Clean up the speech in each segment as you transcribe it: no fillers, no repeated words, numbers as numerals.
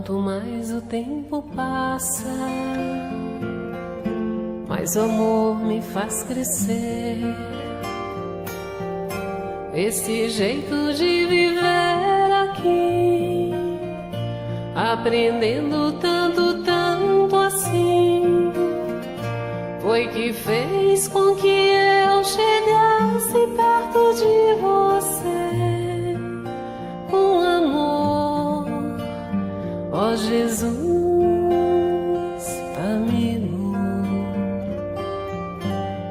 Quanto mais o tempo passa, mais o amor me faz crescer. Esse jeito de viver aqui, aprendendo tanto, tanto assim, foi que fez com que eu chegasse perto de você com amor, ó Jesus, amigo.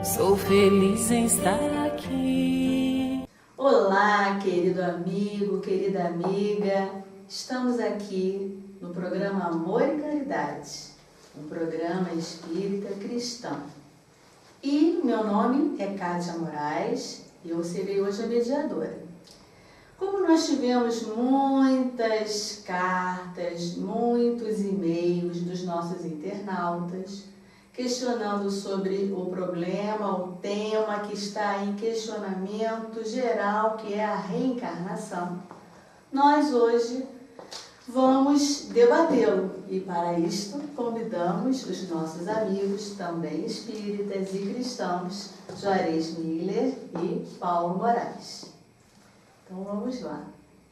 Sou feliz em estar aqui. Olá, querido amigo, querida amiga. Estamos aqui no programa Amor e Caridade, um programa espírita cristão. E meu nome é Kátia Moraes e eu serei hoje a mediadora. Como nós tivemos muitas cartas, muitos e-mails dos nossos internautas questionando sobre o problema, o tema que está em questionamento geral, que é a reencarnação, nós hoje vamos debatê-lo e para isto convidamos os nossos amigos, também espíritas e cristãos, Juarez Miller e Paulo Moraes. Então vamos lá.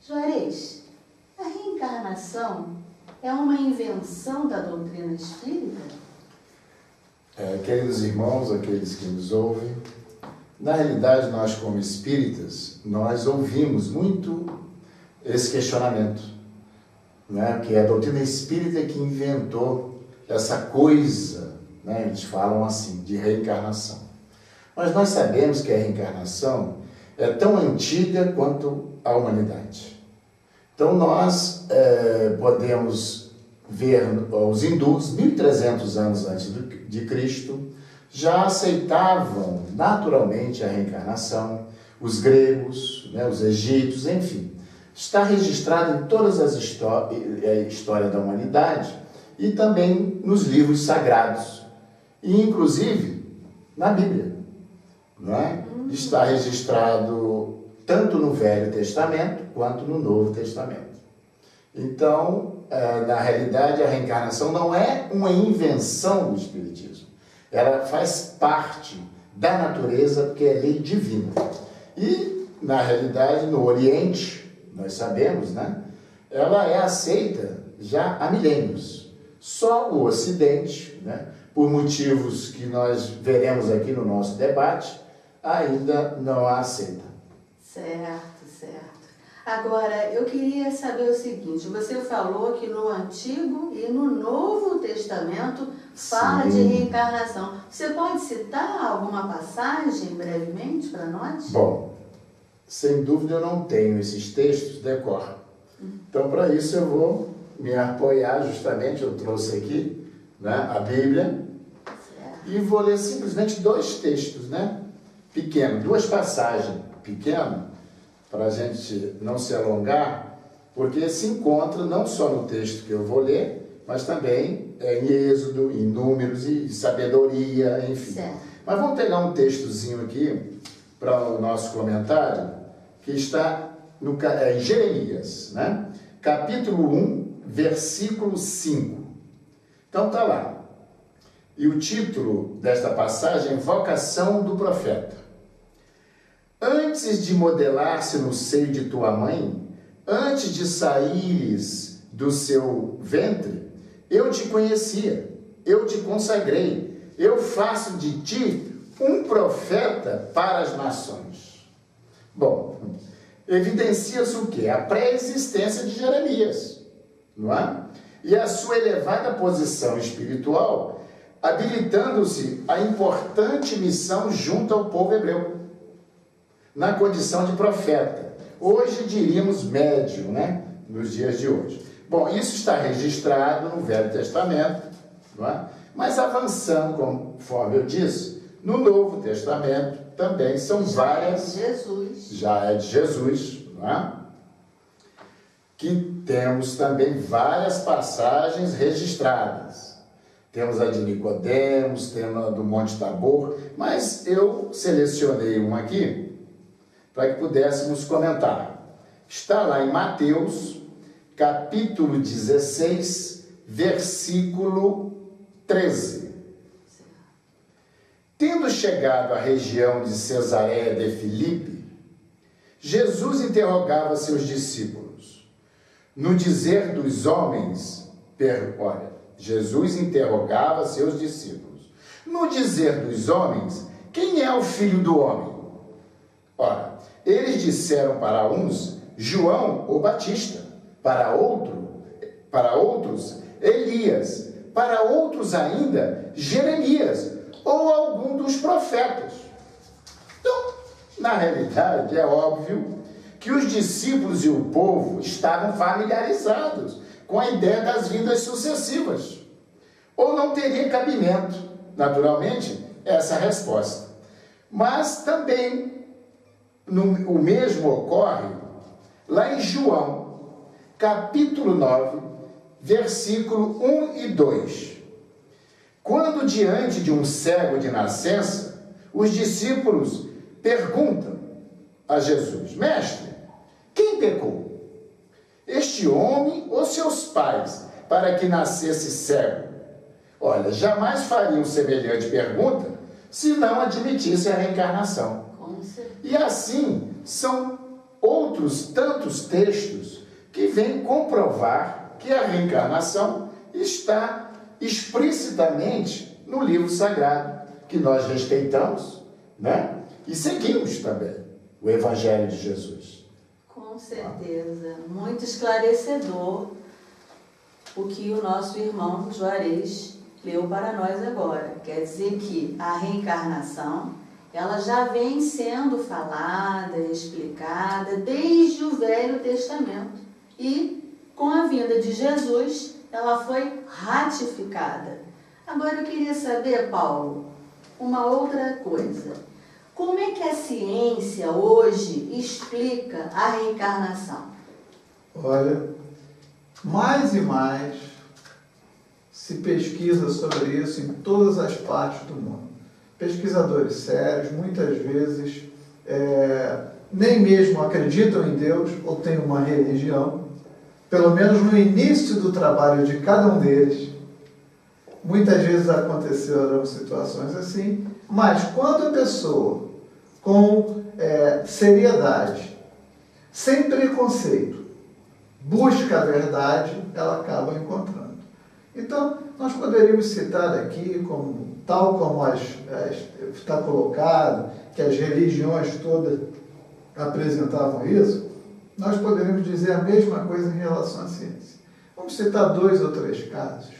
Juarez, a reencarnação é uma invenção da doutrina espírita? Queridos irmãos, aqueles que nos ouvem, na realidade nós como espíritas, nós ouvimos muito esse questionamento, né? Que é a doutrina espírita que inventou essa coisa, né? Eles falam assim, de reencarnação. Mas nós sabemos que a reencarnação é tão antiga quanto a humanidade. Então nós podemos ver os hindus, 1300 anos antes de Cristo, já aceitavam naturalmente a reencarnação, os gregos, né, os egípcios, enfim. Está registrado em todas as histórias da humanidade e também nos livros sagrados, e inclusive na Bíblia, não é? Está registrado tanto no Velho Testamento quanto no Novo Testamento. Então, na realidade, a reencarnação não é uma invenção do Espiritismo. Ela faz parte da natureza, porque é lei divina. E, na realidade, no Oriente, nós sabemos, né? Ela é aceita já há milênios. Só o Ocidente, né? Por motivos que nós veremos aqui no nosso debate, ainda não a aceita. Certo, certo. Agora, eu queria saber o seguinte, você falou que no Antigo e no Novo Testamento fala de reencarnação. Você pode citar alguma passagem brevemente para nós? Bom, sem dúvida eu não tenho esses textos de cor. Então, para isso eu vou me apoiar justamente, eu trouxe aqui, né, a Bíblia, certo. E vou ler simplesmente dois textos, né, pequenos, duas passagens pequenas, para a gente não se alongar, porque se encontra não só no texto que eu vou ler, mas também em Êxodo, em Números e Sabedoria, enfim. Certo. Mas vamos pegar um textozinho aqui para o nosso comentário, que está em Jeremias, né? Capítulo 1, versículo 5. Então está lá. E o título desta passagem é Vocação do Profeta. Antes de modelar-se no seio de tua mãe, antes de saíres do seu ventre, eu te conhecia, eu te consagrei, eu faço de ti um profeta para as nações. Bom, evidencia-se o quê? A pré-existência de Jeremias, não é? E a sua elevada posição espiritual, habilitando-se a importante missão junto ao povo hebreu, na condição de profeta. Hoje diríamos médium, né? Nos dias de hoje. Bom, isso está registrado no Velho Testamento, não é? Mas avançando, conforme eu disse, no Novo Testamento também são várias... Já é de Jesus, não é? Que temos também várias passagens registradas. Temos a de Nicodemos, temos a do Monte Tabor, mas eu selecionei uma aqui para que pudéssemos comentar. Está lá em Mateus, capítulo 16, versículo 13. Tendo chegado à região de Cesareia de Filipe, Jesus interrogava seus discípulos. No dizer dos homens, Jesus interrogava seus discípulos. No dizer dos homens, quem é o filho do homem? Ora, eles disseram para uns, João o Batista, para outros, Elias, para outros ainda, Jeremias, ou algum dos profetas. Então, na realidade, é óbvio que os discípulos e o povo estavam familiarizados com a ideia das vindas sucessivas. Ou não teria cabimento, naturalmente, essa resposta. Mas também o mesmo ocorre lá em João, capítulo 9, versículo 1 e 2. Quando diante de um cego de nascença, os discípulos perguntam a Jesus, Mestre, quem pecou? Este homem ou seus pais, para que nascesse cego? Olha, jamais fariam semelhante pergunta se não admitissem a reencarnação. E assim, são outros tantos textos que vêm comprovar que a reencarnação está explicitamente no livro sagrado, que nós respeitamos, né? E seguimos também o Evangelho de Jesus. Com certeza, muito esclarecedor o que o nosso irmão Juarez leu para nós agora. Quer dizer que a reencarnação, ela já vem sendo falada, explicada desde o Velho Testamento. E com a vinda de Jesus, ela foi ratificada. Agora eu queria saber, Paulo, uma outra coisa. Como é que a ciência hoje explica a reencarnação? Olha, mais e mais se pesquisa sobre isso em todas as partes do mundo. Pesquisadores sérios, muitas vezes, nem mesmo acreditam em Deus ou têm uma religião. Pelo menos no início do trabalho de cada um deles, muitas vezes aconteceram situações assim, mas quando a pessoa, com seriedade, sem preconceito, busca a verdade, ela acaba encontrando. Então, nós poderíamos citar aqui, tal como está colocado, que as religiões todas apresentavam isso, nós poderíamos dizer a mesma coisa em relação à ciência. Vamos citar 2 ou 3 casos.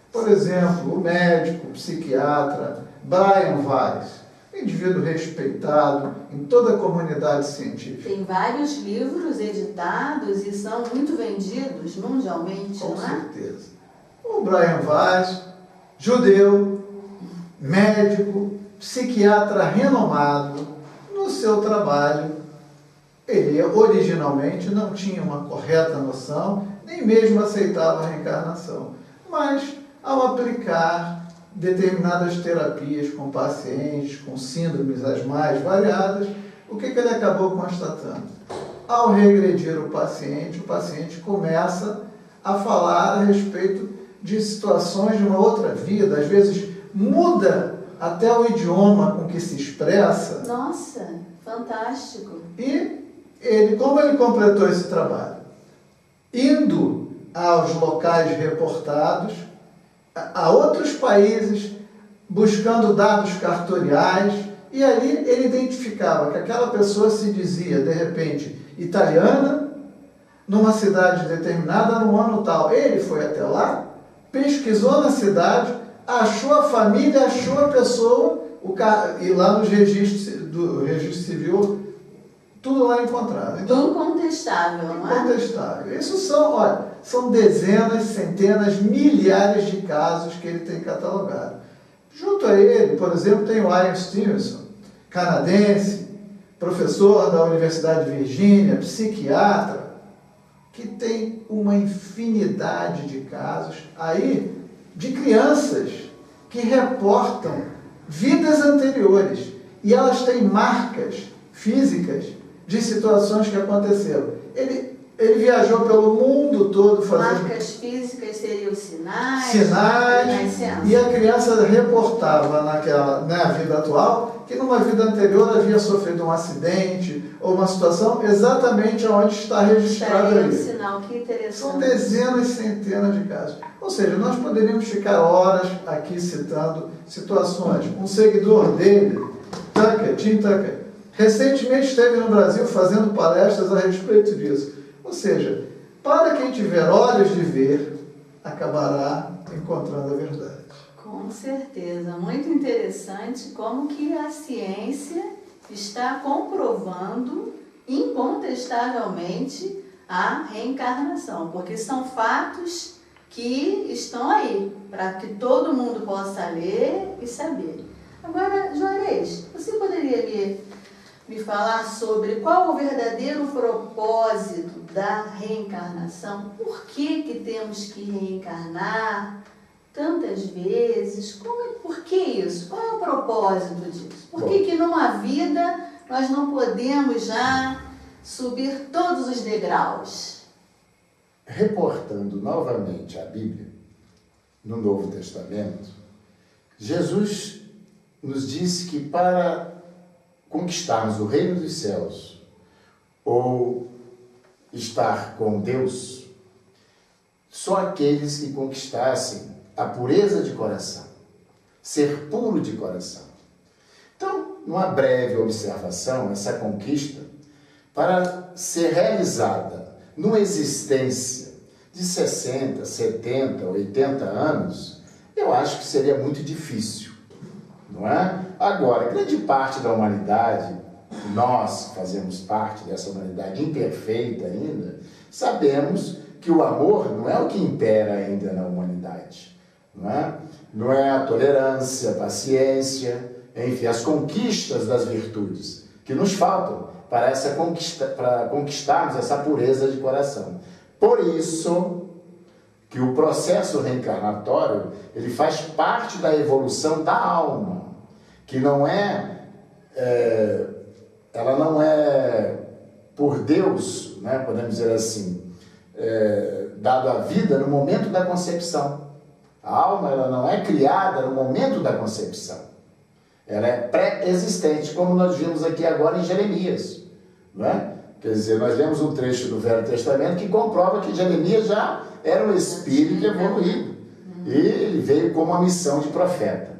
Por exemplo, o médico, o psiquiatra Brian Weiss, indivíduo respeitado em toda a comunidade científica. Tem vários livros editados e são muito vendidos mundialmente, Com não é? certeza. O Brian Weiss, judeu, médico, psiquiatra renomado, no seu trabalho, ele originalmente não tinha uma correta noção, nem mesmo aceitava a reencarnação. Mas, ao aplicar determinadas terapias com pacientes, com síndromes as mais variadas, o que ele acabou constatando? Ao regredir o paciente começa a falar a respeito de situações de uma outra vida, às vezes muda até o idioma com que se expressa. Nossa, fantástico! E como ele completou esse trabalho? Indo aos locais reportados, a outros países, buscando dados cartoriais, e ali ele identificava que aquela pessoa se dizia, de repente, italiana, numa cidade determinada, no ano tal. Ele foi até lá, pesquisou na cidade, achou a família, achou a pessoa, e lá nos registros do registro civil, tudo lá encontrado. Então, incontestável, não é? Incontestável. Isso são dezenas, centenas, milhares de casos que ele tem catalogado. Junto a ele, por exemplo, tem o Ian Stevenson, canadense, professor da Universidade de Virgínia, psiquiatra, que tem uma infinidade de casos aí de crianças que reportam vidas anteriores e elas têm marcas físicas de situações que aconteceram. Ele Ele viajou pelo mundo todo fazendo Marcas físicas seriam os sinais. sinais, e a criança reportava na vida atual que numa vida anterior havia sofrido um acidente ou uma situação exatamente onde está registrado Estaria ali. um sinal, que interessante. São dezenas, centenas de casos. Ou seja, nós poderíamos ficar horas aqui citando situações. Um seguidor dele, Tim Tucker, recentemente esteve no Brasil fazendo palestras a respeito disso. Ou seja, para quem tiver olhos de ver, acabará encontrando a verdade. Com certeza. Muito interessante como que a ciência está comprovando incontestavelmente a reencarnação, porque são fatos que estão aí, para que todo mundo possa ler e saber. Agora, Juarez, você poderia me falar sobre qual o verdadeiro propósito da reencarnação? Por que temos que reencarnar tantas vezes? Por que isso? Qual é o propósito disso? Por que numa vida nós não podemos já subir todos os degraus? Reportando novamente a Bíblia, no Novo Testamento, Jesus nos disse que para conquistarmos o reino dos céus ou estar com Deus, só aqueles que conquistassem a pureza de coração, ser puro de coração. Então, numa breve observação, essa conquista, para ser realizada numa existência de 60, 70, 80 anos, eu acho que seria muito difícil, não é? Agora, grande parte da humanidade, nós que fazemos parte dessa humanidade imperfeita ainda, sabemos que o amor não é o que impera ainda na humanidade, não é? Não é a tolerância, a paciência, enfim, as conquistas das virtudes que nos faltam para conquistarmos essa pureza de coração. Por isso que o processo reencarnatório, ele faz parte da evolução da alma, que não ela não é por Deus, né, podemos dizer assim, dado a vida no momento da concepção. A alma, ela não é criada no momento da concepção. Ela é pré-existente, como nós vimos aqui agora em Jeremias, não é? Quer dizer, nós lemos um trecho do Velho Testamento que comprova que Jeremias já era um espírito evoluído. E ele veio com uma missão de profeta.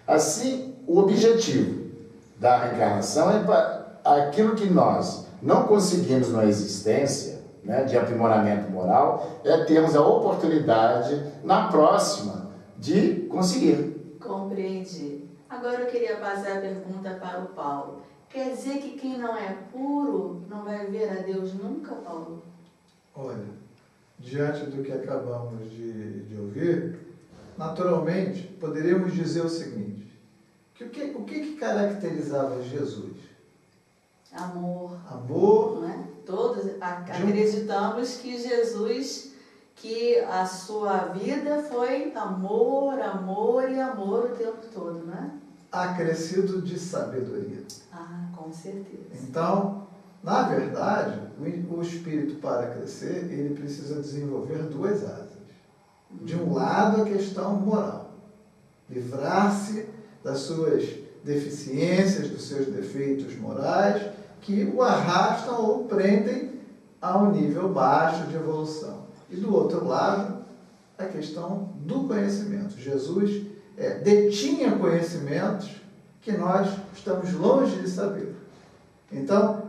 Assim, o objetivo da reencarnação é para aquilo que nós não conseguimos na existência, né, de aprimoramento moral, é termos a oportunidade na próxima de conseguir. Compreendi. Agora eu queria passar a pergunta para o Paulo. Quer dizer que quem não é puro não vai ver a Deus nunca, Paulo? Olha, diante do que acabamos de ouvir, naturalmente poderíamos dizer o seguinte, que o que caracterizava Jesus? Amor. Amor. Não é? Todos acreditamos que Jesus, que a sua vida foi amor, amor e amor o tempo todo, não é? Acrescido de sabedoria. Ah, com certeza. Então, na verdade, o espírito para crescer, ele precisa desenvolver duas asas. De um lado, a questão moral. Livrar-se das suas deficiências, dos seus defeitos morais, que o arrastam ou prendem a um nível baixo de evolução. E do outro lado, a questão do conhecimento. Jesus detinha conhecimentos que nós estamos longe de saber. Então,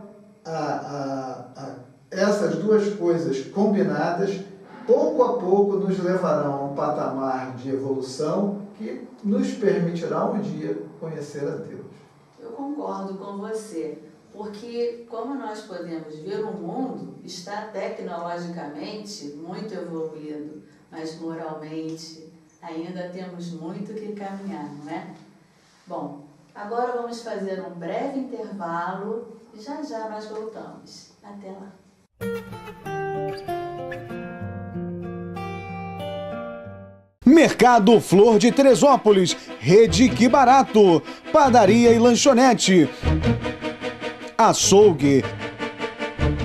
essas duas coisas combinadas, pouco a pouco nos levarão a um patamar de evolução que nos permitirá um dia conhecer a Deus. Eu concordo com você, porque como nós podemos ver, o mundo está tecnologicamente muito evoluído, mas moralmente ainda temos muito que caminhar, não é? Bom, agora vamos fazer um breve intervalo e já nós voltamos. Até lá. Mercado Flor de Teresópolis, Rede Que Barato, padaria e lanchonete, açougue,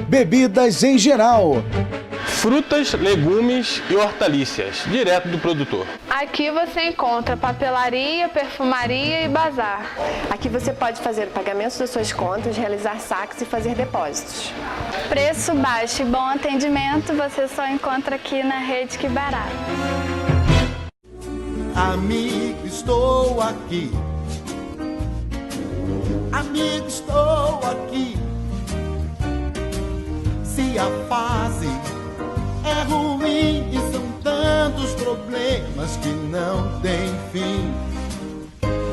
bebidas em geral. Frutas, legumes e hortaliças, direto do produtor. Aqui você encontra papelaria, perfumaria e bazar. Aqui você pode fazer o pagamento das suas contas, realizar saques e fazer depósitos. Preço baixo e bom atendimento você só encontra aqui na Rede Que Barato. Amigo, estou aqui. Amigo, estou aqui. Se a fase é ruim e são tantos problemas que não tem fim,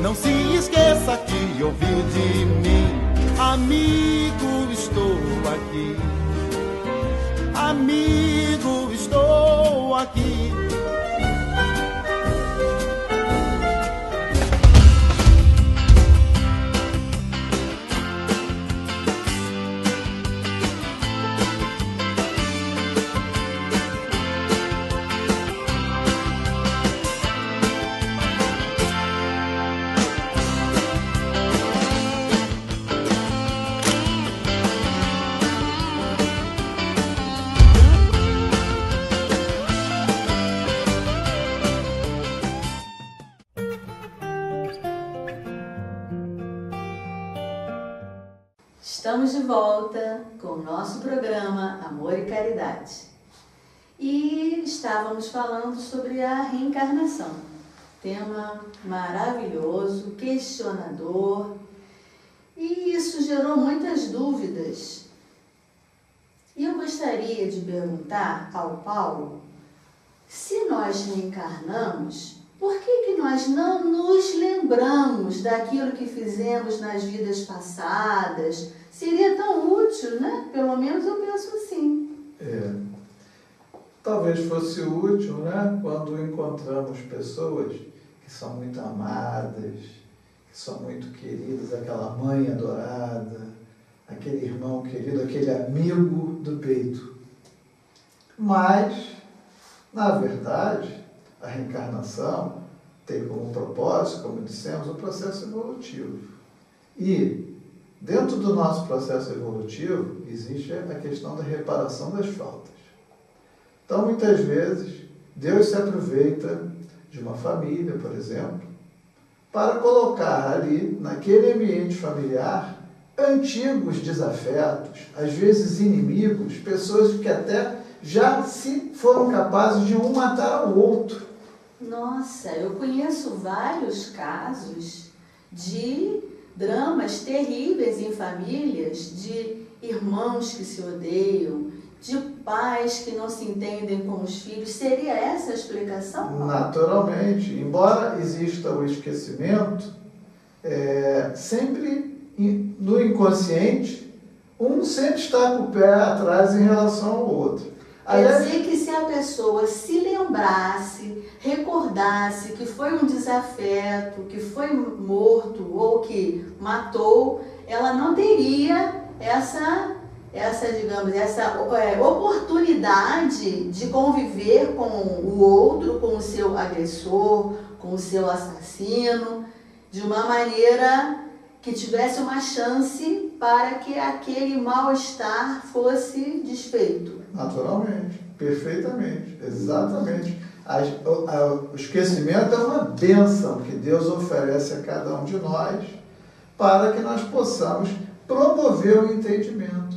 não se esqueça que ouviu de mim. Amigo, estou aqui. Amigo, estou aqui. Estamos de volta com o nosso programa Amor e Caridade. E estávamos falando sobre a reencarnação. Tema maravilhoso, questionador. E isso gerou muitas dúvidas. E eu gostaria de perguntar ao Paulo, se nós reencarnamos, por que nós não nos lembramos daquilo que fizemos nas vidas passadas? Seria tão útil, né? Pelo menos eu penso assim. Talvez fosse útil, né? Quando encontramos pessoas que são muito amadas, que são muito queridas, aquela mãe adorada, aquele irmão querido, aquele amigo do peito. Mas, na verdade, a reencarnação tem como propósito, como dissemos, o processo evolutivo. E, dentro do nosso processo evolutivo, existe a questão da reparação das faltas. Então, muitas vezes, Deus se aproveita de uma família, por exemplo, para colocar ali, naquele ambiente familiar, antigos desafetos, às vezes inimigos, pessoas que até já se foram capazes de um matar ao outro. Nossa, eu conheço vários casos de dramas terríveis em famílias, de irmãos que se odeiam, de pais que não se entendem com os filhos. Seria essa a explicação? Naturalmente. Embora exista o esquecimento, sempre no inconsciente, um sempre está com o pé atrás em relação ao outro. Quer dizer que se a pessoa se lembrasse, recordasse que foi um desafeto, que foi morto ou que matou, ela não teria essa oportunidade de conviver com o outro, com o seu agressor, com o seu assassino, de uma maneira que tivesse uma chance para que aquele mal-estar fosse desfeito. Naturalmente, perfeitamente, exatamente. O esquecimento é uma bênção que Deus oferece a cada um de nós para que nós possamos promover o entendimento.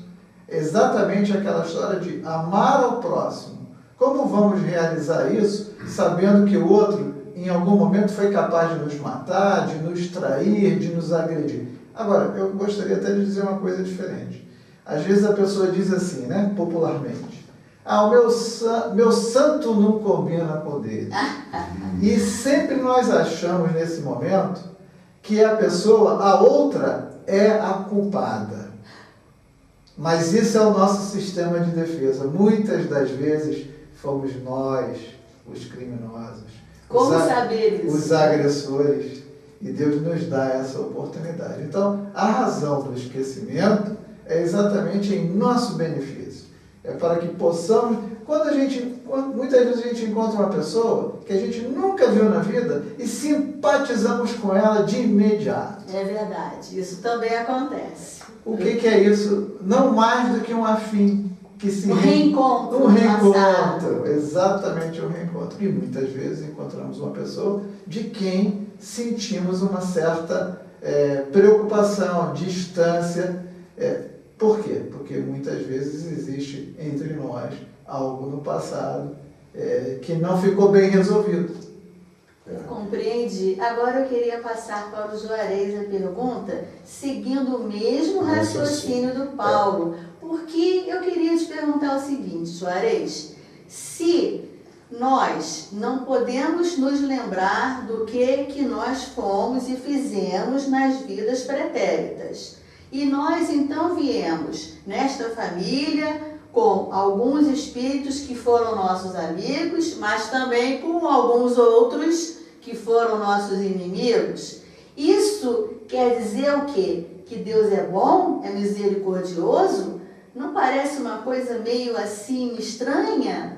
Exatamente aquela história de amar ao próximo. Como vamos realizar isso sabendo que o outro, em algum momento, foi capaz de nos matar, de nos trair, de nos agredir? Agora, eu gostaria até de dizer uma coisa diferente. Às vezes a pessoa diz assim, né, popularmente, o meu santo não combina com o dele. E sempre nós achamos nesse momento que a pessoa, a outra, é a culpada. Mas isso é o nosso sistema de defesa. Muitas das vezes fomos nós os criminosos. Como saber isso? Os agressores. E Deus nos dá essa oportunidade. Então, a razão do esquecimento é exatamente em nosso benefício. É para que possamos... Muitas vezes a gente encontra uma pessoa que a gente nunca viu na vida e simpatizamos com ela de imediato. É verdade, isso também acontece. O que é isso? Não mais do que um afim que se reencontro. Um reencontro, exatamente um reencontro. E muitas vezes encontramos uma pessoa de quem sentimos uma certa preocupação, distância. Por quê? Porque muitas vezes existe entre nós algo no passado que não ficou bem resolvido. Compreende? Agora eu queria passar para o Juarez a pergunta, seguindo o mesmo raciocínio do Paulo, porque eu queria te perguntar o seguinte, Juarez, se nós não podemos nos lembrar do que nós fomos e fizemos nas vidas pretéritas, e nós então viemos nesta família com alguns espíritos que foram nossos amigos, mas também com alguns outros que foram nossos inimigos. Isso quer dizer o quê? Que Deus é bom, é misericordioso? Não parece uma coisa meio assim estranha?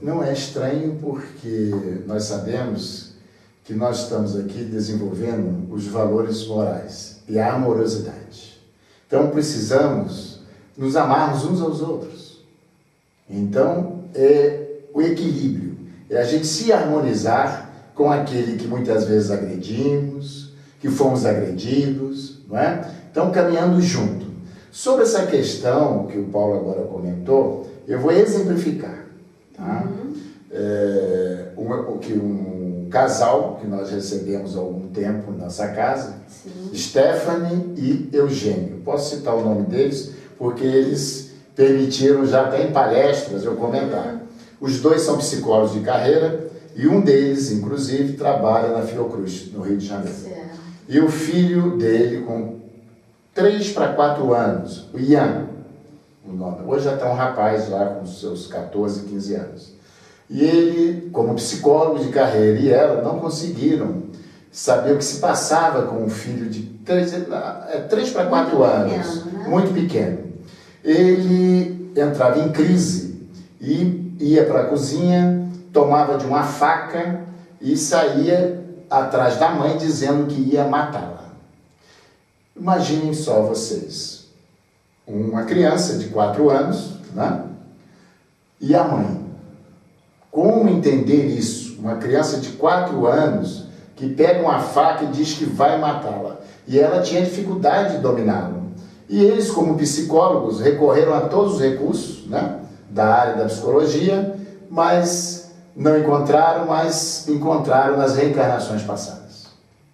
Não é estranho porque nós sabemos que nós estamos aqui desenvolvendo os valores morais e a amorosidade. Então precisamos nos amarmos uns aos outros. Então é o equilíbrio, é a gente se harmonizar com aquele que muitas vezes agredimos, que fomos agredidos, não é? Então caminhando junto. Sobre essa questão que o Paulo agora comentou, eu vou exemplificar. Tá? Um casal que nós recebemos há algum tempo em nossa casa, sim, Stephanie e Eugênio. Posso citar o nome deles porque eles permitiram já até em palestras eu comentar. Os dois são psicólogos de carreira e um deles, inclusive, trabalha na Fiocruz, no Rio de Janeiro. Certo. E o filho dele, com 3 para 4 anos, o Ian, o nome. Hoje já está um rapaz lá com seus 14, 15 anos. E ele, como psicólogo de carreira, e ela não conseguiram saber o que se passava com um filho de 3 para 4 anos, pequeno, né? Muito pequeno. Ele entrava em crise e ia para a cozinha, tomava de uma faca e saía atrás da mãe dizendo que ia matá-la. Imaginem só vocês, uma criança de 4 anos, né? E a mãe. Como entender isso? Uma criança de 4 anos que pega uma faca e diz que vai matá-la. E ela tinha dificuldade de dominá-lo. E eles, como psicólogos, recorreram a todos os recursos, né, da área da psicologia, mas não encontraram, mas encontraram nas reencarnações passadas.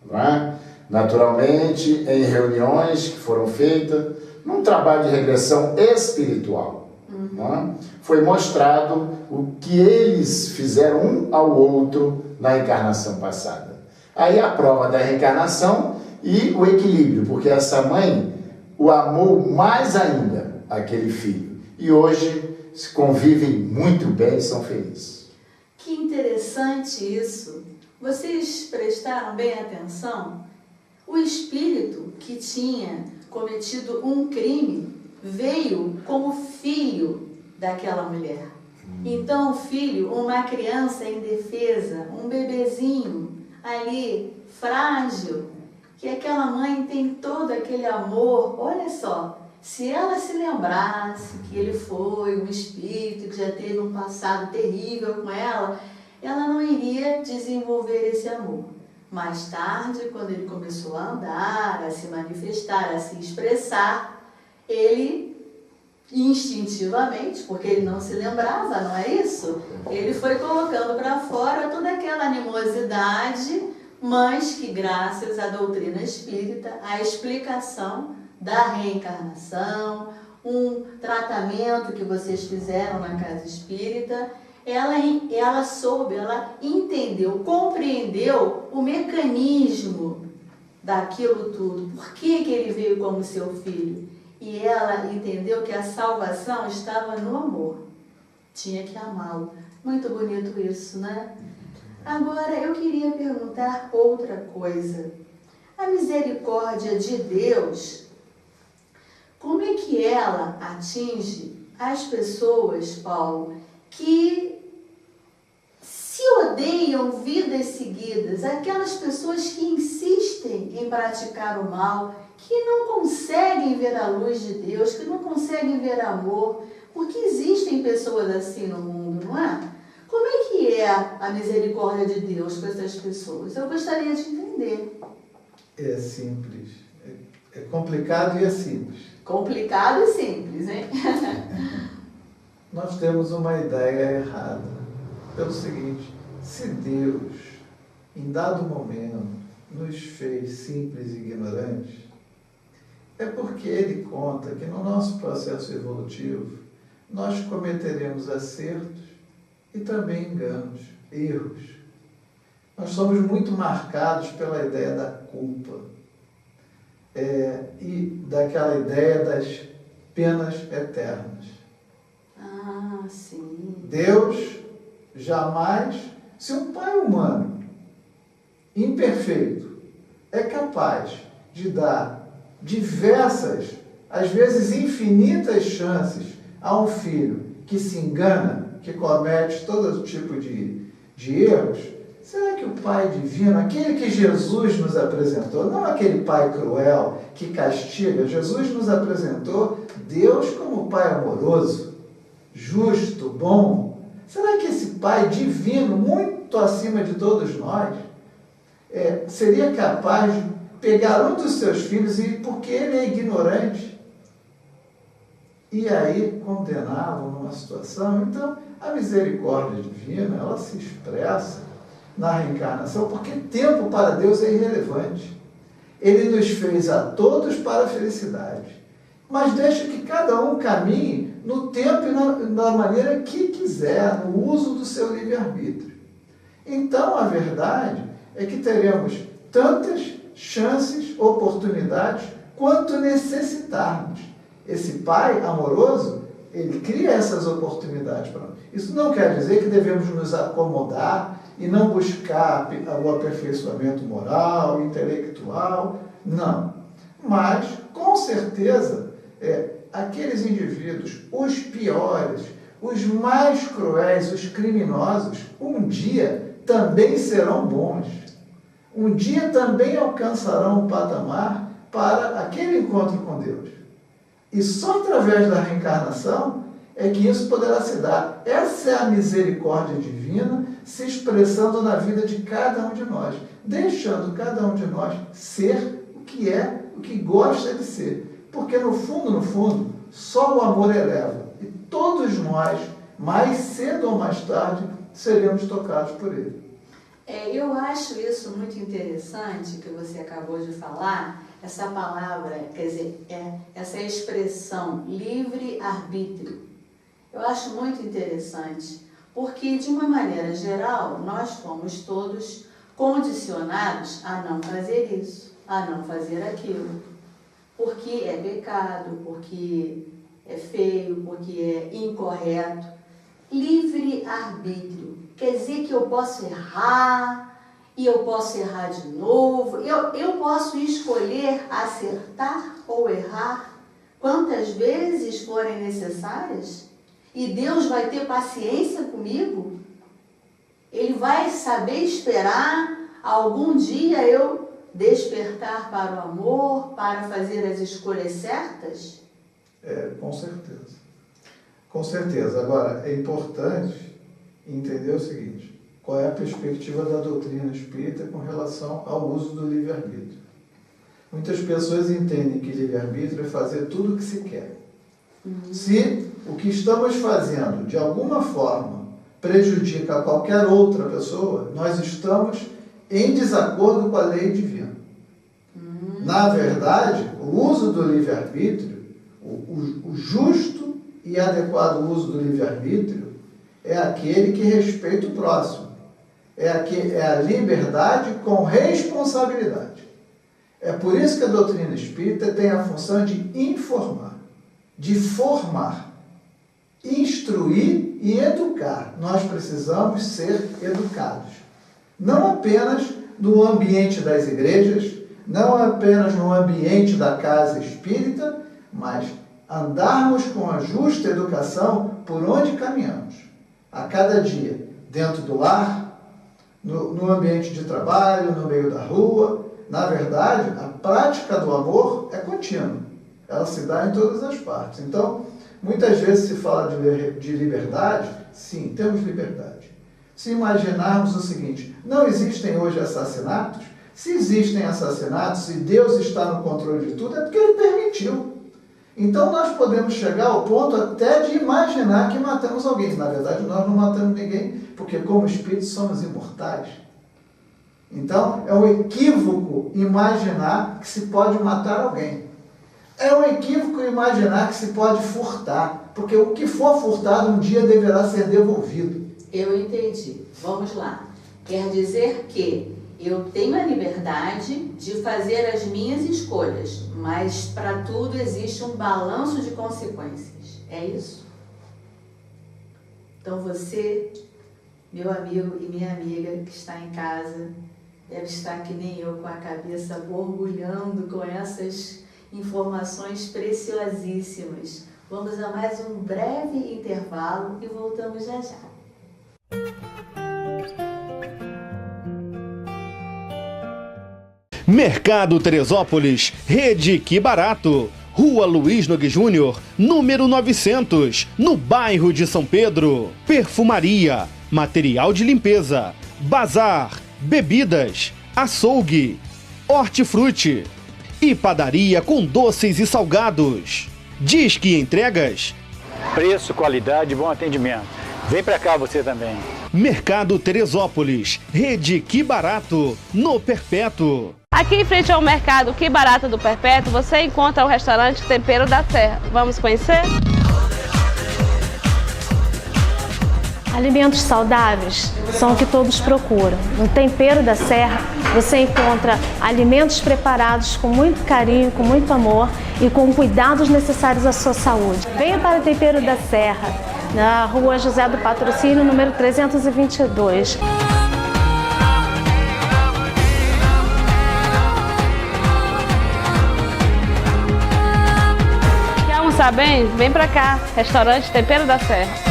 Não é? Naturalmente, em reuniões que foram feitas, num trabalho de regressão espiritual, não é? Foi mostrado o que eles fizeram um ao outro na encarnação passada. Aí a prova da reencarnação e o equilíbrio, porque essa mãe o amou mais ainda, aquele filho. E hoje se convivem muito bem e são felizes. Que interessante isso. Vocês prestaram bem atenção? O espírito que tinha cometido um crime veio como filho daquela mulher. Então o filho, uma criança indefesa, um bebezinho ali, frágil, que aquela mãe tem todo aquele amor. Olha só, se ela se lembrasse que ele foi um espírito que já teve um passado terrível com ela, ela não iria desenvolver esse amor. Mais tarde, quando ele começou a andar, a se manifestar, a se expressar, ele instintivamente, porque ele não se lembrava, não é isso? Ele foi colocando para fora toda aquela animosidade, mas que graças à doutrina espírita, à explicação da reencarnação, um tratamento que vocês fizeram na casa espírita, ela soube, ela entendeu, compreendeu o mecanismo daquilo tudo. Por que ele veio como seu filho? E ela entendeu que a salvação estava no amor. Tinha que amá-lo. Muito bonito isso, né? Agora, eu queria perguntar outra coisa. A misericórdia de Deus, como é que ela atinge as pessoas, Paulo, que se odeiam vidas seguidas, aquelas pessoas que insistem em praticar o mal, que não conseguem ver a luz de Deus, que não conseguem ver amor, porque existem pessoas assim no mundo, não é? Como é que é a misericórdia de Deus com essas pessoas? Eu gostaria de entender. É simples. É complicado e é simples. Complicado e simples, hein? Nós temos uma ideia errada. Pelo seguinte, se Deus, em dado momento, nos fez simples e ignorantes, é porque Ele conta que no nosso processo evolutivo nós cometeremos acertos e também enganos, erros. Nós somos muito marcados pela ideia da culpa e daquela ideia das penas eternas. Ah, sim. Deus jamais, se um pai humano imperfeito é capaz de dar diversas, às vezes infinitas chances a um filho que se engana, que comete todo tipo de erros, será que o Pai Divino, aquele que Jesus nos apresentou, não aquele Pai cruel que castiga, Jesus nos apresentou Deus como Pai amoroso, justo, bom. Será que esse Pai Divino, muito acima de todos nós, seria capaz de pegar um dos seus filhos e, porque ele é ignorante, e aí condená-lo numa situação? Então, a misericórdia divina, ela se expressa na reencarnação, porque tempo para Deus é irrelevante. Ele nos fez a todos para a felicidade, mas deixa que cada um caminhe no tempo e na maneira que quiser, no uso do seu livre-arbítrio. Então, a verdade é que teremos tantas chances, oportunidades, quanto necessitarmos. Esse Pai amoroso, Ele cria essas oportunidades para nós. Isso não quer dizer que devemos nos acomodar e não buscar o aperfeiçoamento moral, intelectual, não. Mas, com certeza, aqueles indivíduos, os piores, os mais cruéis, os criminosos, um dia também serão bons. Um dia também alcançarão um patamar para aquele encontro com Deus. E só através da reencarnação é que isso poderá se dar. Essa é a misericórdia divina se expressando na vida de cada um de nós, deixando cada um de nós ser o que é, o que gosta de ser. Porque no fundo, só o amor eleva. E todos nós, mais cedo ou mais tarde, seremos tocados por ele. Eu acho isso muito interessante que você acabou de falar, essa palavra, quer dizer, essa expressão livre-arbítrio. Eu acho muito interessante, porque de uma maneira geral, nós fomos todos condicionados a não fazer isso, a não fazer aquilo, porque é pecado, porque é feio, porque é incorreto. Livre-arbítrio quer dizer que eu posso errar, e eu posso errar de novo, eu posso escolher acertar ou errar quantas vezes forem necessárias, e Deus vai ter paciência comigo, Ele vai saber esperar algum dia eu despertar para o amor, para fazer as escolhas certas? Com certeza. Com certeza. Agora, é importante entender o seguinte: qual é a perspectiva da doutrina espírita com relação ao uso do livre-arbítrio. Muitas pessoas entendem que livre-arbítrio é fazer tudo o que se quer. Se o que estamos fazendo, de alguma forma, prejudica qualquer outra pessoa, nós estamos em desacordo com a lei divina. Na verdade, o uso do livre-arbítrio, o justo e adequado uso do livre-arbítrio, é aquele que respeita o próximo. É a liberdade com responsabilidade. É por isso que a doutrina espírita tem a função de informar, de formar, instruir e educar. Nós precisamos ser educados. Não apenas no ambiente das igrejas, não apenas no ambiente da casa espírita, mas andarmos com a justa educação por onde caminhamos. A cada dia, dentro do lar, no ambiente de trabalho, no meio da rua, na verdade, a prática do amor é contínua. Ela se dá em todas as partes. Então, muitas vezes se fala de liberdade. Sim, temos liberdade. Se imaginarmos o seguinte, não existem hoje assassinatos? Se existem assassinatos e Deus está no controle de tudo, é porque Ele permitiu. Então nós podemos chegar ao ponto até de imaginar que matamos alguém. Na verdade, nós não matamos ninguém, porque como espíritos somos imortais. Então, é um equívoco imaginar que se pode matar alguém. É um equívoco imaginar que se pode furtar, porque o que for furtado um dia deverá ser devolvido. Eu entendi. Vamos lá. Quer dizer que eu tenho a liberdade de fazer as minhas escolhas, mas para tudo existe um balanço de consequências. É isso? Então você, meu amigo e minha amiga que está em casa, deve estar que nem eu, com a cabeça borbulhando com essas informações preciosíssimas. Vamos a mais um breve intervalo e voltamos já já. Mercado Teresópolis, Rede Que Barato, Rua Luiz Nogues Júnior, número 900, no bairro de São Pedro. Perfumaria, material de limpeza, bazar, bebidas, açougue, hortifruti e padaria com doces e salgados. Disque Entregas. Preço, qualidade e bom atendimento. Vem pra cá você também. Mercado Teresópolis, Rede Que Barato, no Perpétuo. Aqui em frente ao Mercado Que Barato do Perpétuo, você encontra o restaurante Tempero da Serra. Vamos conhecer? Alimentos saudáveis são o que todos procuram. No Tempero da Serra, você encontra alimentos preparados com muito carinho, com muito amor e com cuidados necessários à sua saúde. Venha para o Tempero da Serra, na Rua José do Patrocínio, número 322. Quer almoçar bem? Vem pra cá, restaurante Tempero da Serra.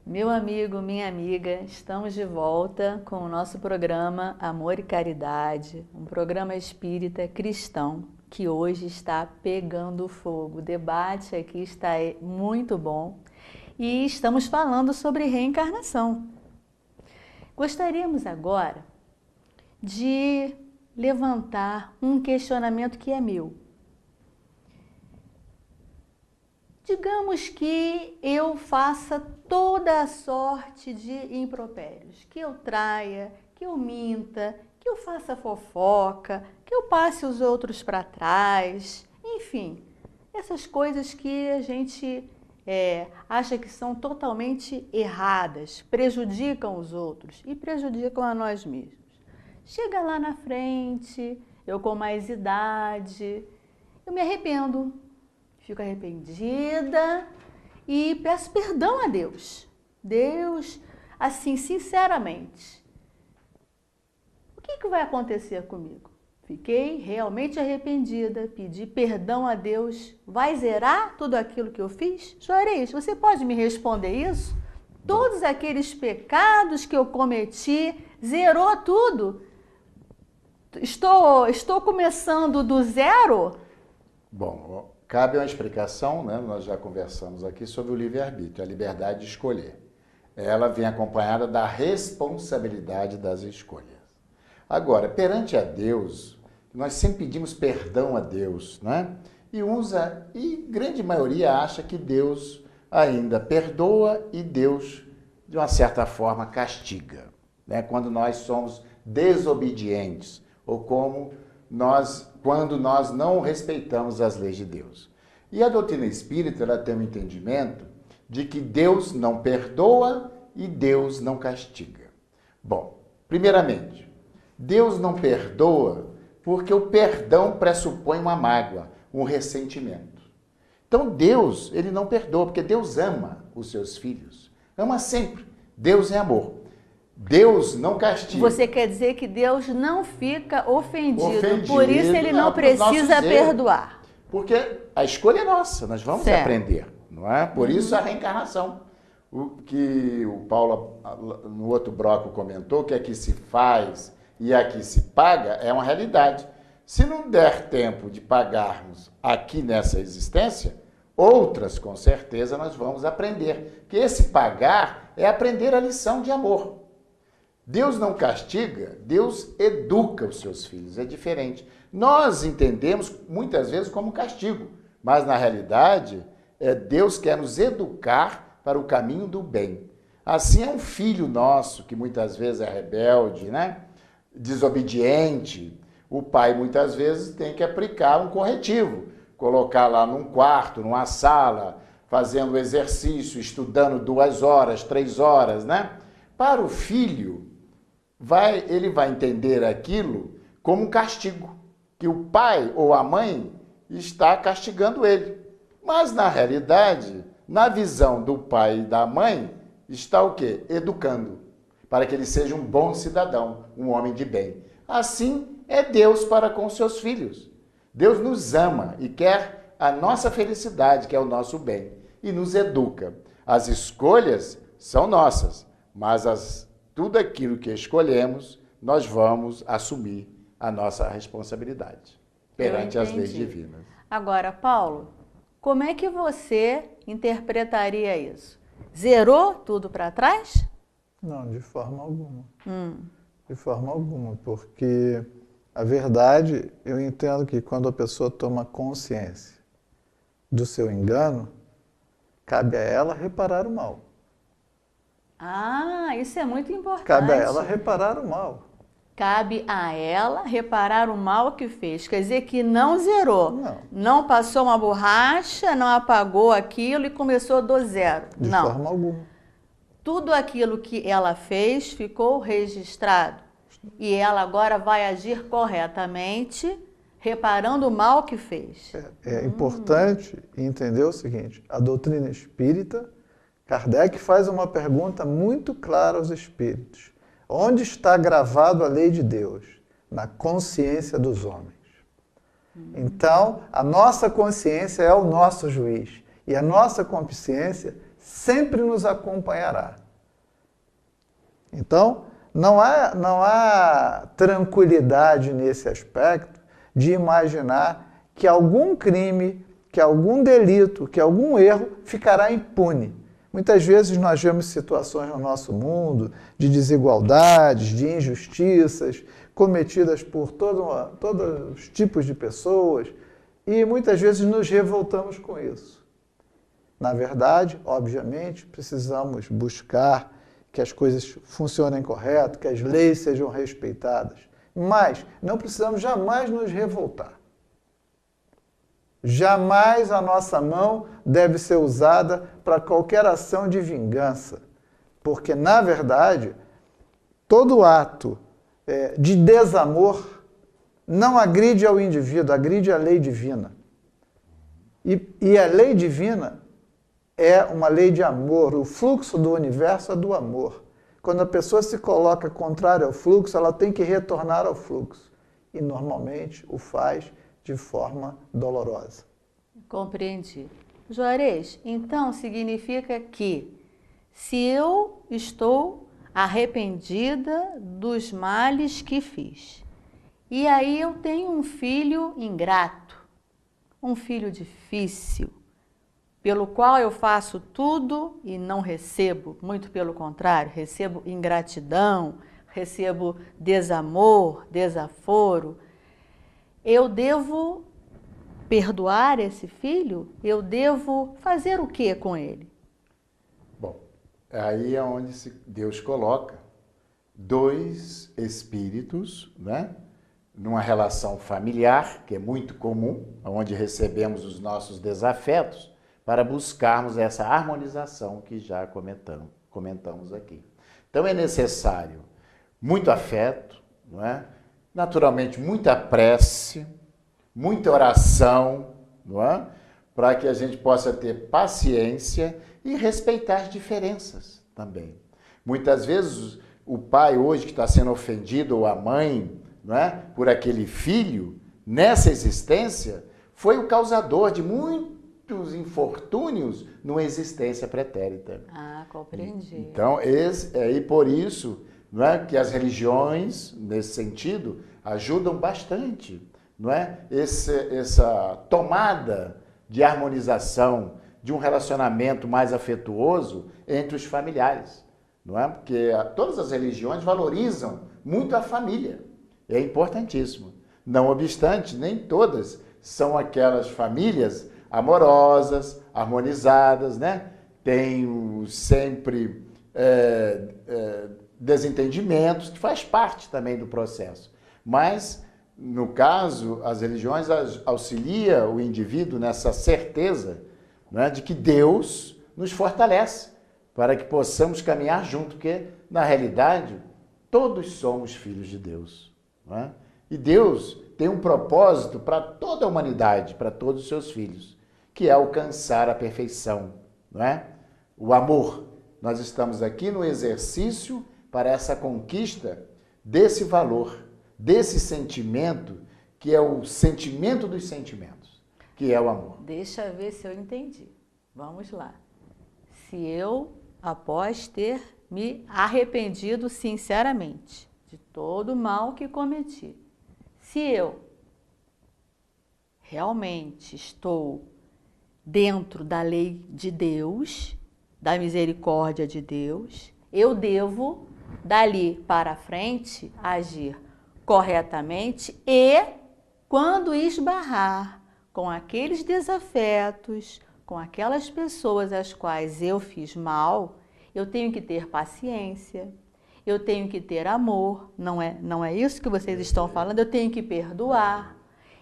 Meu amigo, minha amiga, estamos de volta com o nosso programa Amor e Caridade, um programa espírita cristão que hoje está pegando fogo. O debate aqui está muito bom e estamos falando sobre reencarnação. Gostaríamos agora de levantar um questionamento que é meu. Digamos que eu faça toda a sorte de impropérios, que eu traia, que eu minta, que eu faça fofoca, que eu passe os outros para trás, enfim, essas coisas que a gente acha que são totalmente erradas, prejudicam os outros e prejudicam a nós mesmos. Chega lá na frente, eu com mais idade, eu me arrependo. Fico arrependida e peço perdão a Deus. Deus, assim, sinceramente, o que vai acontecer comigo? Fiquei realmente arrependida, pedi perdão a Deus. Vai zerar tudo aquilo que eu fiz? Juarez, você pode me responder isso? Todos aqueles pecados que eu cometi, zerou tudo? Estou começando do zero? Bom, cabe uma explicação, né? Nós já conversamos aqui sobre o livre-arbítrio, a liberdade de escolher. Ela vem acompanhada da responsabilidade das escolhas. Agora, perante a Deus, nós sempre pedimos perdão a Deus, né? E grande maioria acha que Deus ainda perdoa e Deus, de uma certa forma, castiga, né? Quando nós somos desobedientes ou quando nós não respeitamos as leis de Deus. E a doutrina espírita, ela tem um entendimento de que Deus não perdoa e Deus não castiga. Bom, primeiramente, Deus não perdoa porque o perdão pressupõe uma mágoa, um ressentimento. Então Deus, ele não perdoa, porque Deus ama os seus filhos. Ama sempre. Deus é amor. Deus não castiga. Você quer dizer que Deus não fica ofendido, por isso ele não precisa perdoar. Porque a escolha é nossa, nós vamos aprender, não é? Por isso a reencarnação. o que o Paulo, no outro bloco, comentou, que aqui se faz e aqui se paga, é uma realidade. Se não der tempo de pagarmos aqui nessa existência, outras, com certeza, nós vamos aprender. Que esse pagar é aprender a lição de amor. Deus não castiga, Deus educa os seus filhos, é diferente. Nós entendemos muitas vezes como castigo, mas na realidade, Deus quer nos educar para o caminho do bem. Assim é um filho nosso, que muitas vezes é rebelde, né? Desobediente. O pai muitas vezes tem que aplicar um corretivo, colocar lá num quarto, numa sala, fazendo exercício, estudando 2 horas, 3 horas, né? Para o filho, ele vai entender aquilo como um castigo, que o pai ou a mãe está castigando ele. Mas, na realidade, na visão do pai e da mãe, está o quê? Educando, para que ele seja um bom cidadão, um homem de bem. Assim é Deus para com seus filhos. Deus nos ama e quer a nossa felicidade, que é o nosso bem, e nos educa. As escolhas são nossas, mas tudo aquilo que escolhemos, nós vamos assumir a nossa responsabilidade perante as leis divinas. Agora, Paulo, como é que você interpretaria isso? Zerou tudo para trás? Não, de forma alguma. De forma alguma, porque a verdade, eu entendo que quando a pessoa toma consciência do seu engano, cabe a ela reparar o mal. Ah, isso é muito importante. Cabe a ela reparar o mal. Cabe a ela reparar o mal que fez. Quer dizer que não zerou. Não passou uma borracha, não apagou aquilo e começou do zero. De forma alguma. Tudo aquilo que ela fez ficou registrado. E ela agora vai agir corretamente, reparando o mal que fez. É importante entender o seguinte, a doutrina espírita, Kardec faz uma pergunta muito clara aos espíritos. Onde está gravado a lei de Deus? Na consciência dos homens. Então, a nossa consciência é o nosso juiz. E a nossa consciência sempre nos acompanhará. Então, não há tranquilidade nesse aspecto de imaginar que algum crime, que algum delito, que algum erro ficará impune. Muitas vezes nós vemos situações no nosso mundo de desigualdades, de injustiças cometidas por todos os tipos de pessoas e muitas vezes nos revoltamos com isso. Na verdade, obviamente, precisamos buscar que as coisas funcionem correto, que as leis sejam respeitadas, mas não precisamos jamais nos revoltar. Jamais a nossa mão deve ser usada para qualquer ação de vingança, porque, na verdade, todo ato de desamor não agride ao indivíduo, agride a lei divina. E a lei divina é uma lei de amor, o fluxo do universo é do amor. Quando a pessoa se coloca contrária ao fluxo, ela tem que retornar ao fluxo. E, normalmente, o faz de forma dolorosa. Compreendi. Juarez, então significa que se eu estou arrependida dos males que fiz, e aí eu tenho um filho ingrato, um filho difícil, pelo qual eu faço tudo e não recebo, muito pelo contrário, recebo ingratidão, recebo desamor, desaforo, eu devo perdoar esse filho? Eu devo fazer o que com ele? Bom, aí é onde Deus coloca 2 espíritos, né? Numa relação familiar, que é muito comum, onde recebemos os nossos desafetos, para buscarmos essa harmonização que já comentamos aqui. Então é necessário muito afeto, não é? Naturalmente muita prece, muita oração, não é? Para que a gente possa ter paciência e respeitar as diferenças também. Muitas vezes o pai hoje que está sendo ofendido, ou a mãe, não é? Por aquele filho, nessa existência, foi o causador de muitos muitos infortúnios numa existência pretérita. Ah, compreendi. Então, e por isso, não é, que as religiões, nesse sentido, ajudam bastante, não é? Essa tomada de harmonização, de um relacionamento mais afetuoso entre os familiares, não é? Porque todas as religiões valorizam muito a família. É importantíssimo. Não obstante, nem todas são aquelas famílias amorosas, harmonizadas, né? Tem sempre desentendimentos, que faz parte também do processo. Mas, no caso, as religiões auxiliam o indivíduo nessa certeza, né, de que Deus nos fortalece para que possamos caminhar junto, porque, na realidade, todos somos filhos de Deus. Não é? E Deus tem um propósito para toda a humanidade, para todos os seus filhos, que é alcançar a perfeição, não é? O amor. Nós estamos aqui no exercício para essa conquista desse valor, desse sentimento, que é o sentimento dos sentimentos, que é o amor. Deixa eu ver se eu entendi. Vamos lá. Se eu, após ter me arrependido sinceramente de todo o mal que cometi, se eu realmente estou dentro da lei de Deus, da misericórdia de Deus, eu devo, dali para frente, agir corretamente e, quando esbarrar com aqueles desafetos, com aquelas pessoas às quais eu fiz mal, eu tenho que ter paciência, eu tenho que ter amor, não é isso que vocês estão falando? Eu tenho que perdoar.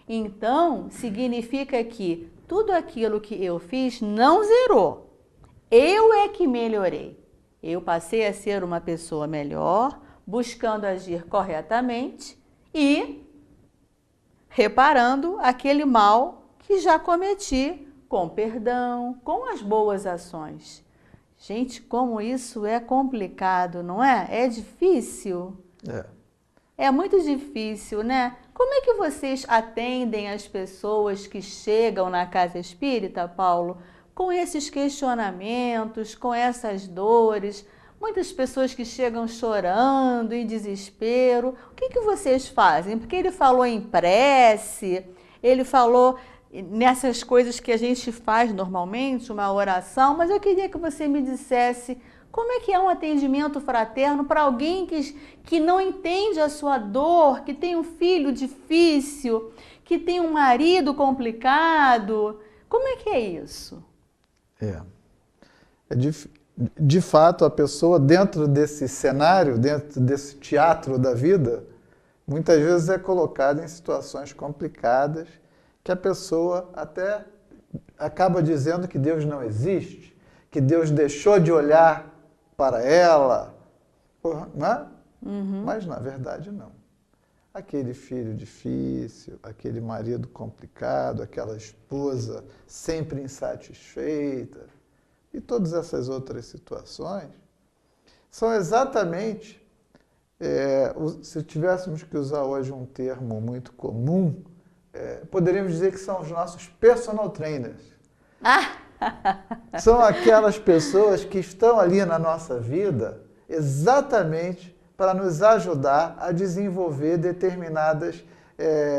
Então, significa que tudo aquilo que eu fiz não zerou. Eu é que melhorei. Eu passei a ser uma pessoa melhor, buscando agir corretamente e reparando aquele mal que já cometi, com perdão, com as boas ações. Gente, como isso é complicado, não é? É difícil. É muito difícil, né? Como é que vocês atendem as pessoas que chegam na casa espírita, Paulo, com esses questionamentos, com essas dores? Muitas pessoas que chegam chorando, em desespero. O que vocês fazem? Porque ele falou em prece, ele falou nessas coisas que a gente faz normalmente, uma oração, mas eu queria que você me dissesse como é que é um atendimento fraterno para alguém que não entende a sua dor, que tem um filho difícil, que tem um marido complicado. Como é que é isso? De fato, a pessoa dentro desse cenário, dentro desse teatro da vida, muitas vezes é colocada em situações complicadas, que a pessoa até acaba dizendo que Deus não existe, que Deus deixou de olhar para ela, né? Mas na verdade não. Aquele filho difícil, aquele marido complicado, aquela esposa sempre insatisfeita e todas essas outras situações são exatamente, se tivéssemos que usar hoje um termo muito comum, poderíamos dizer que são os nossos personal trainers. São aquelas pessoas que estão ali na nossa vida exatamente para nos ajudar a desenvolver determinadas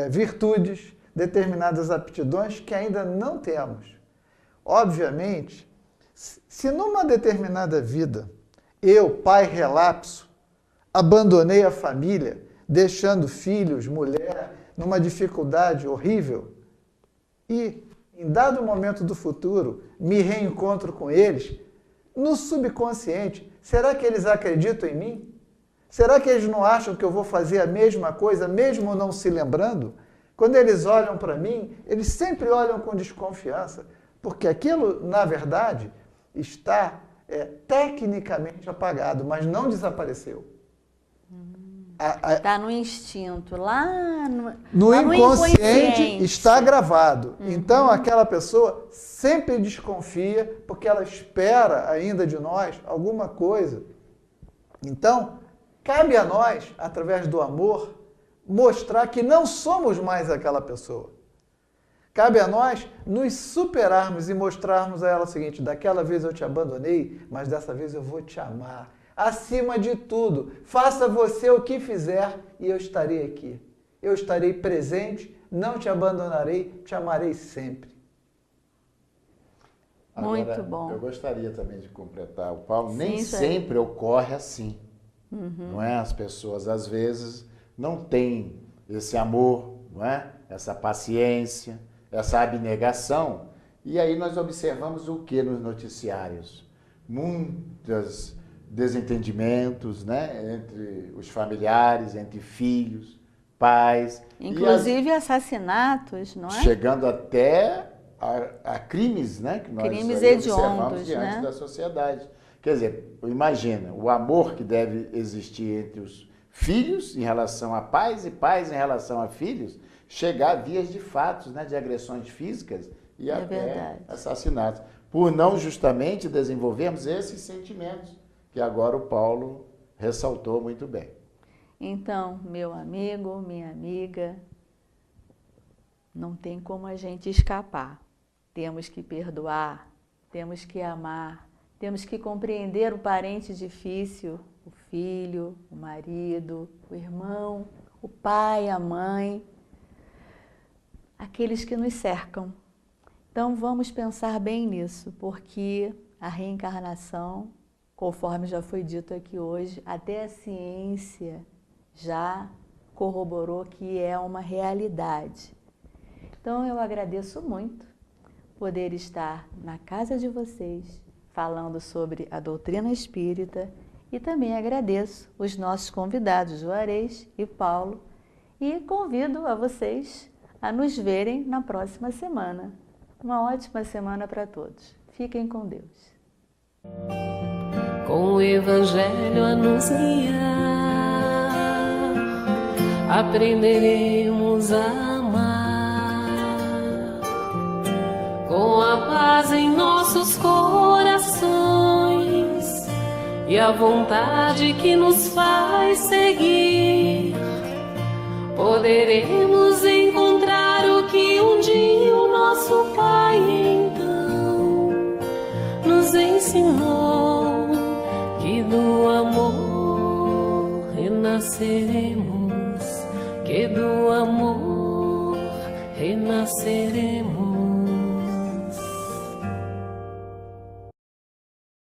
virtudes, determinadas aptidões que ainda não temos. Obviamente, se numa determinada vida eu, pai relapso, abandonei a família, deixando filhos, mulher, numa dificuldade horrível, e, em dado momento do futuro, me reencontro com eles, no subconsciente, será que eles acreditam em mim? Será que eles não acham que eu vou fazer a mesma coisa, mesmo não se lembrando? Quando eles olham para mim, eles sempre olham com desconfiança, porque aquilo, na verdade, está tecnicamente apagado, mas não desapareceu. Está no instinto, lá no inconsciente está gravado. Então, aquela pessoa sempre desconfia, porque ela espera ainda de nós alguma coisa. Então, cabe a nós, através do amor, mostrar que não somos mais aquela pessoa. Cabe a nós nos superarmos e mostrarmos a ela o seguinte: daquela vez eu te abandonei, mas dessa vez eu vou te amar. Acima de tudo, faça você o que fizer e eu estarei aqui. Eu estarei presente, não te abandonarei, te amarei sempre. Muito Agora, bom. Eu gostaria também de completar o Paulo. Sim, Nem isso aí. sempre ocorre assim. Não é? As pessoas, às vezes, não têm esse amor, não é? Essa paciência, essa abnegação. E aí nós observamos o que nos noticiários? Muitos desentendimentos, né? Entre os familiares, entre filhos, pais. Inclusive assassinatos, não é? Chegando até a crimes, né? Que nós Crimes aí hediondos, observamos diante né? da sociedade. Quer dizer, imagina o amor que deve existir entre os filhos em relação a pais e pais em relação a filhos, chegar a vias de fatos, né? De agressões físicas e até verdade. assassinatos. Por não justamente desenvolvermos esses sentimentos que agora o Paulo ressaltou muito bem. Então, meu amigo, minha amiga, não tem como a gente escapar. Temos que perdoar, temos que amar, temos que compreender o parente difícil, o filho, o marido, o irmão, o pai, a mãe, aqueles que nos cercam. Então vamos pensar bem nisso, porque a reencarnação, conforme já foi dito aqui hoje, até a ciência já corroborou que é uma realidade. Então eu agradeço muito poder estar na casa de vocês falando sobre a doutrina espírita e também agradeço os nossos convidados Juarez e Paulo e convido a vocês a nos verem na próxima semana. Uma ótima semana para todos. Fiquem com Deus. Com o Evangelho a nos guiar, aprenderemos a amar. Com a paz em nossos corações e a vontade que nos faz seguir, poderemos encontrar o que um dia o nosso Pai então nos ensinou, que do amor renasceremos, que do amor renasceremos.